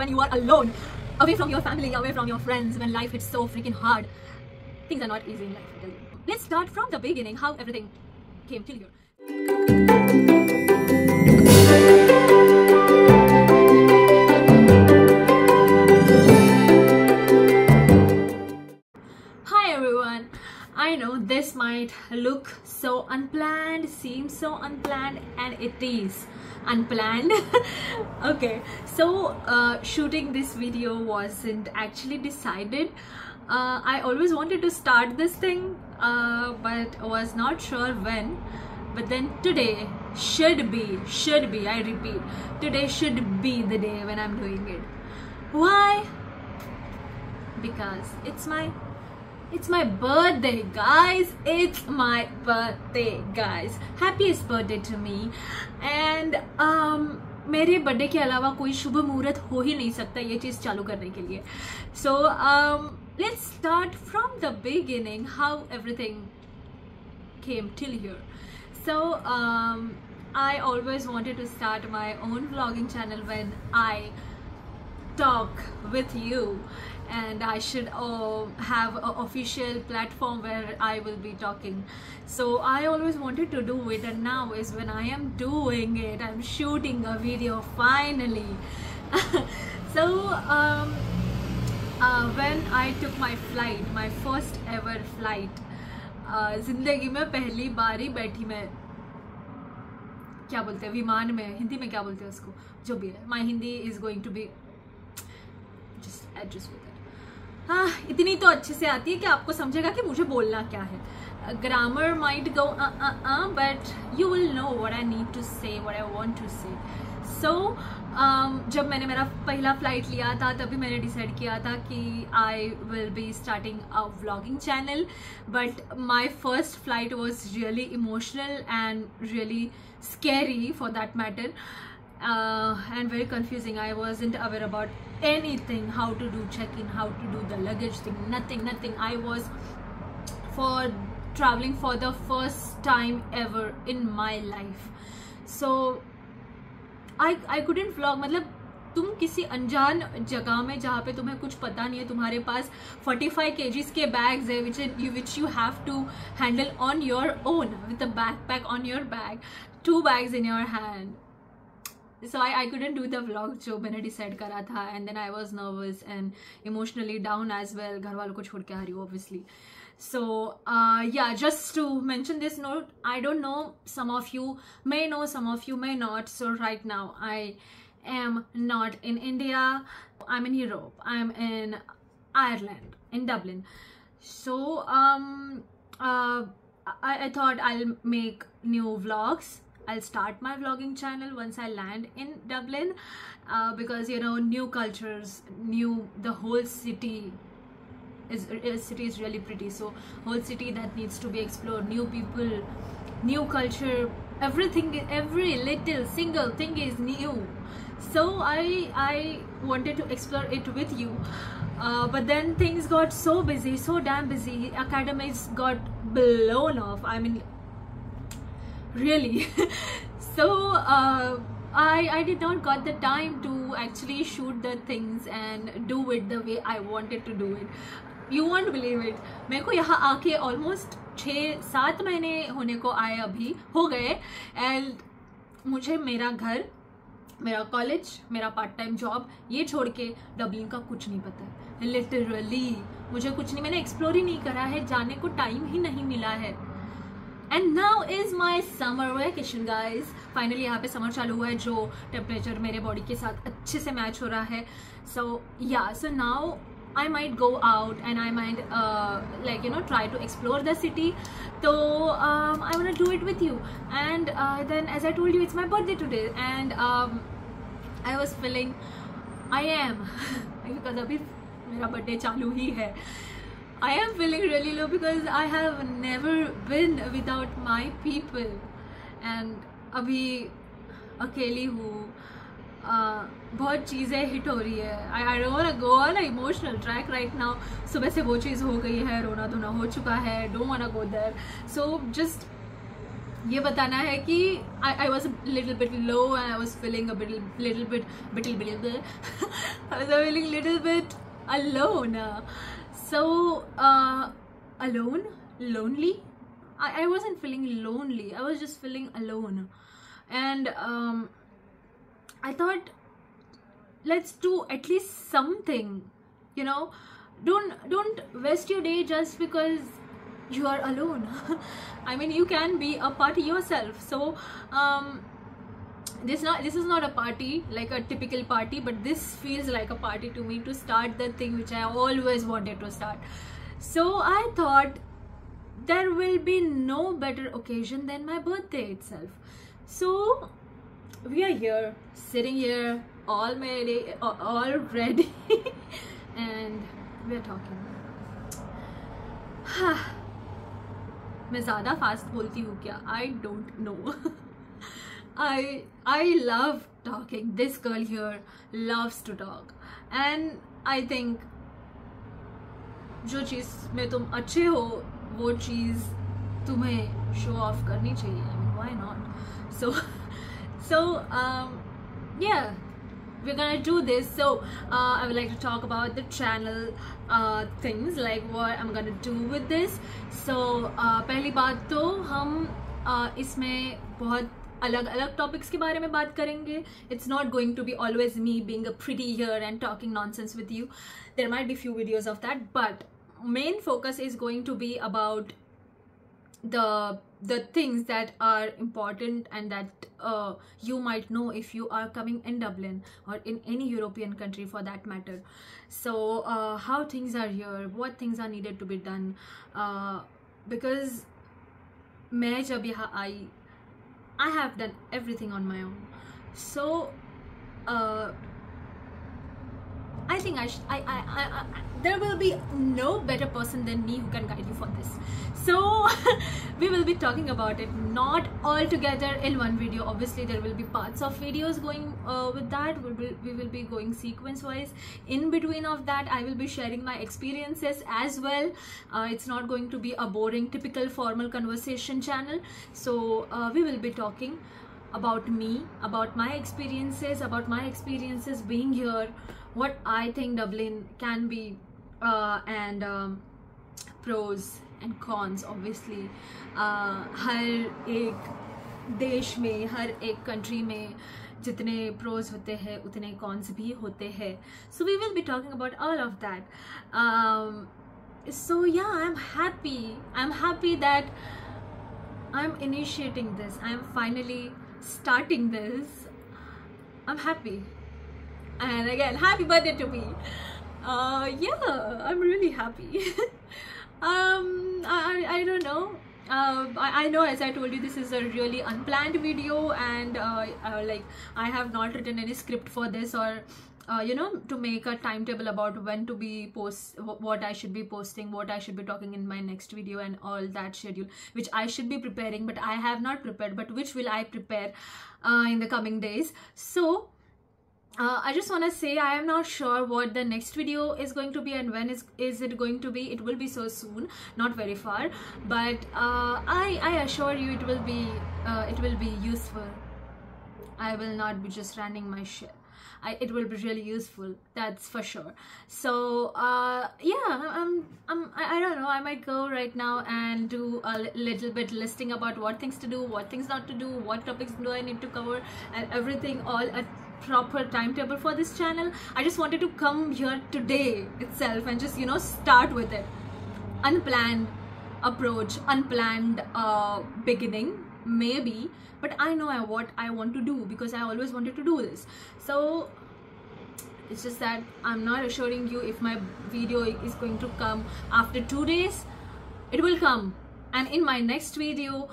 when you are alone, away from your family, away from your friends, when life hits so freaking hard. Things are not easy in life, I tell you. Let's start from the beginning, how everything came till here. Hi everyone. I know this might look so unplanned, seem so unplanned, and it is unplanned. Okay, so shooting this video wasn't actually decided. I always wanted to start this thing, but was not sure when. But then today should be, I repeat, today should be the day when I'm doing it. Why? Because it's my birthday, guys. It's my birthday, guys. Happiest birthday to me. And मेरे birthday के अलावा कोई शुभ मुहूर्त हो ही नहीं सकता ये चीज़ चालू करने के लिए. So let's start from the beginning, how everything came till here. So I always wanted to start my own vlogging channel when I talk with you, and I should have an official platform where I will be talking. So I always wanted to do it, and now is when I am doing it. I'm shooting a video finally. So when I took my flight, my first ever flight, जिंदगी में पहली बार ही बैठी मैं, क्या बोलते हैं विमान में, हिंदी में क्या बोलते हैं उसको, जो भी है, my Hindi is going to be just adjust with it. हाँ, इतनी तो अच्छे से आती है कि आपको समझेगा कि मुझे बोलना क्या है. Grammar might go but you will know what I need to say, what I want to say. So जब मैंने मेरा पहला फ्लाइट लिया था तभी मैंने डिसाइड किया था कि I will be starting a vlogging channel. But my first flight was really emotional and really scary for that matter, and very confusing. I wasn't aware about anything, how to do check-in, how to do the luggage thing, nothing. I was traveling for the first time ever in my life. So I couldn't vlog. मतलब तुम किसी अनजान जगह में जहाँ पे तुम्हें कुछ पता नहीं है, तुम्हारे पास 45 kgs के बैग्स है which you have to handle on your own with a backpack on your back, 2 bags in your hand. So I couldn't do the vlog जो मैंने decide करा था, and then I was nervous and emotionally down as well. घर वालों को छोड़ के आ रही हूँ obviously. So yeah, just to mention this note, I don't know, some of you may know, some of you may not. So right now I am not in India, I'm in Europe, I'm in Ireland, in Dublin. So I thought I'll make new vlogs. I'll start my vlogging channel once I land in Dublin, because you know, new cultures, the whole city is really pretty. So whole city that needs to be explored, new people, new culture, everything, every little single thing is new. So I wanted to explore it with you, but then things got so busy, so damn busy. Academics got blown off, I mean really. So I did not got the time to actually shoot the things and do it the way I wanted to do it. You won't believe it, मेरे को यहाँ आके almost 6-7 महीने होने को आए, अभी हो गए, and मुझे मेरा घर, मेरा कॉलेज, मेरा पार्ट टाइम जॉब, ये छोड़ के डबलिन का कुछ नहीं पता है. लिटरली मुझे कुछ नहीं, मैंने एक्सप्लोर ही नहीं करा है, जाने को टाइम ही नहीं मिला है. And now is my summer vacation guys. Finally यहाँ पे समर चालू हुआ है, जो टेम्परेचर मेरे बॉडी के साथ अच्छे से मैच हो रहा है. सो या, so now I might go out and I might like, you know, try to explore the city. So I want to do it with you. And then as I told you, it's my birthday today, and I was feeling, I am because abhi mera birthday chalu hi hai, I am feeling really low because I have never been without my people, and abhi अकेली हूँ. बहुत चीज़ें hit हो रही है. I don't want to go on a emotional track right now. सुबह से वो चीज़ हो गई है, रोना धोना हो चुका है, don't want to go there. So just ये बताना है कि I was a little bit low and I was feeling a little bit I was feeling little bit alone. So alone, lonely. I wasn't feeling lonely. I was just feeling alone, and I thought, let's do at least something. You know, don't waste your day just because you are alone. I mean, you can be a party yourself. So this is not a party like a typical party, but this feels like a party to me, to start the thing which I always wanted to start. So I thought there will be no better occasion than my birthday itself. So we are here, sitting here, all ready and we're talking. मैं ज़्यादा fast बोलती हूँ क्या? I don't know. I love talking. This girl here loves to talk, and I think जो चीज़ में तुम अच्छे हो वो चीज़ तुम्हें शो ऑफ करनी चाहिए. I mean, why not? So yeah, we're gonna do this. So I would like to talk about the channel things, like what I'm gonna do with this. So पहली बात तो हम इसमें बहुत अलग अलग टॉपिक्स के बारे में बात करेंगे. It's not going to be always me being a pretty here and talking nonsense with you. There might be few videos of that, but main focus is going to be about the things that are important and that you might know if you are coming in Dublin or in any European country for that matter. So how things are here, what things are needed to be done, because मैं जब यहाँ आई, I have done everything on my own. So I think there will be no better person than me who can guide you for this. So we will be talking about it, not all together in one video. Obviously there will be parts of videos going with that. We will be going sequence wise. In between of that, I will be sharing my experiences as well. It's not going to be a boring typical formal conversation channel. So we will be talking about me, about my experiences being here, what I think Dublin can be, and pros and cons. Obviously हर एक देश में, हर एक country में जितने pros होते हैं उतने cons भी होते हैं. So we will be talking about all of that. So yeah, I'm happy that I'm initiating this. I'm finally starting this. I'm happy. And again, happy birthday to me. Yeah, I'm really happy. I don't know. I know, as I told you, this is a really unplanned video, and like I have not written any script for this, or you know, to make a timetable about when to be what I should be posting, what I should be talking in my next video, and all that schedule which I should be preparing, but I have not prepared, but which will I prepare in the coming days. So I just want to say I am not sure what the next video is going to be and when is it going to be. It will be so soon, not very far, but I assure you it will be useful. I will not be just running my shit. It will be really useful, that's for sure. So yeah, I don't know, I might go right now and do a little bit listing about what things to do, what things not to do, what topics do I need to cover, and everything, all a proper timetable for this channel. I just wanted to come here today itself and just, you know, start with it. Unplanned approach, unplanned beginning maybe, but I know what I want to do because I always wanted to do this. So it's just that I'm not assuring you if my video is going to come after 2 days. It will come, and in my next video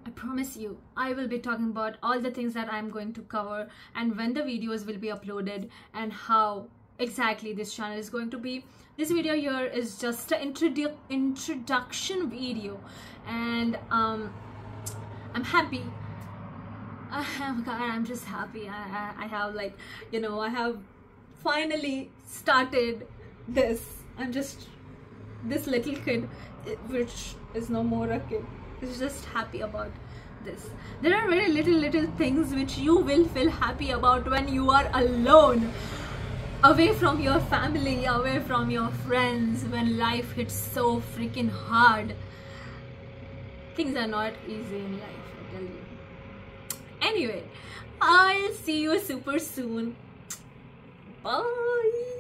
I promise you I will be talking about all the things that I'm going to cover, and when the videos will be uploaded, and how exactly this channel is going to be. This video here is just an introduction video, and I'm happy. Oh God, I'm just happy. I have, like, you know, I have finally started this. I'm just this little kid, which is no more a kid, is just happy about this. There are very little things which you will feel happy about when you are alone, away from your family, away from your friends, when life hits so freaking hard. Things are not easy in life, I tell you. Anyway, I'll see you super soon. Bye.